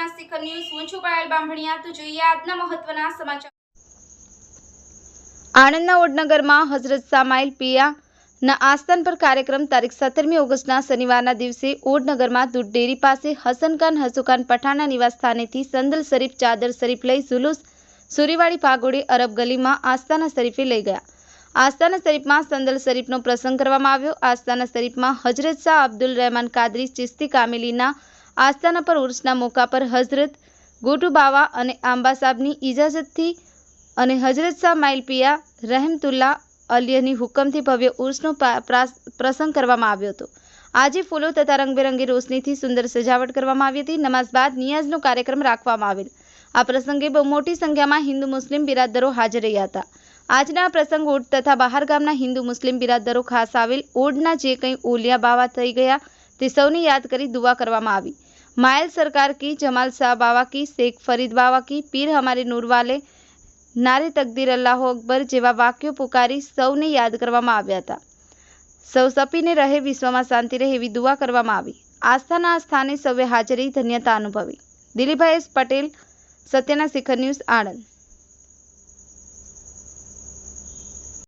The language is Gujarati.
સત્યના શિખર ન્યૂઝ હું છું પાયલ બામણિયા। તો જોઈએ આજના મહત્વના સમાચાર। આણંદના ઓડનગરમાં હઝરત સામાઇલ પિયાના આસ્થાન પર કાર્યક્રમ તારીખ 17મી ઓગસ્ટના શનિવારના દિવસે ઓડનગરમાં દૂધ ડેરી પાસે હસનખાન હસુખાન પઠાણના નિવાસસ્થાનેથી સંદલ શરીફ ચાદર શરીફ લઈ ઝુલુસ સુરીવાડી પાગોડી અરબ ગલીમાં આસ્થાના શરીફે લઈ ગયા। આસ્થાના શરીફમાં સંદલ શરીફનો પ્રસંગ કરવામાં આવ્યો। આસ્થાના શરીફમાં હજરત શાહ અબ્દુલ રહેમાન કાદરી ચિશ્તી કામિલીના આસ્થાના પર ઉર્સના મોકા પર હઝરત ગોટુ બાવા અને આંબા સાહેબની ઇજાજતથી અને હઝરત શાહ માઇલ પિયા રહેમતુલ્લાહ અલીયની હુકમથી ભવ્ય ઉર્સનો પ્રસંગ કરવામાં આવ્યો હતો। આજે ફૂલો તથા રંગબેરંગી રોશનીથી સુંદર સજાવટ કરવામાં આવી હતી। નમાઝ બાદ નિયાઝનો કાર્યક્રમ રાખવામાં આવેલ। આ પ્રસંગે બહુ મોટી સંખ્યામાં હિન્દુ મુસ્લિમ બિરાદરો હાજર રહ્યા હતા। આજના પ્રસંગ ઓડ તથા બહાર ગામના હિન્દુ મુસ્લિમ બિરાદરો ખાસ આવેલ ઓડના જે કંઈ ઓલિયા બાવા થઈ ગયા તે સૌને યાદ કરી દુઆ કરવામાં આવી। માયલ સરકાર કી, જમાલ શાહ બાવા કી, શેખ ફરીદ બાવા કી, પીર હમારે નૂર વાલે, નારે તકદીર અલ્લાહુ અકબર જેવા વાક્યો પુકારી સૌને યાદ કરવામાં આવ્યા હતા। સૌ સપીને રહે, વિશ્વમાં શાંતિ રહે એવી દુઆ કરવામાં આવી। આસ્થાના આ સ્થાને સૌએ હાજરી ધન્યતા અનુભવી। દિલીપભાઈ એસ પટેલ, સત્યના શિખર ન્યૂઝ, આણંદ।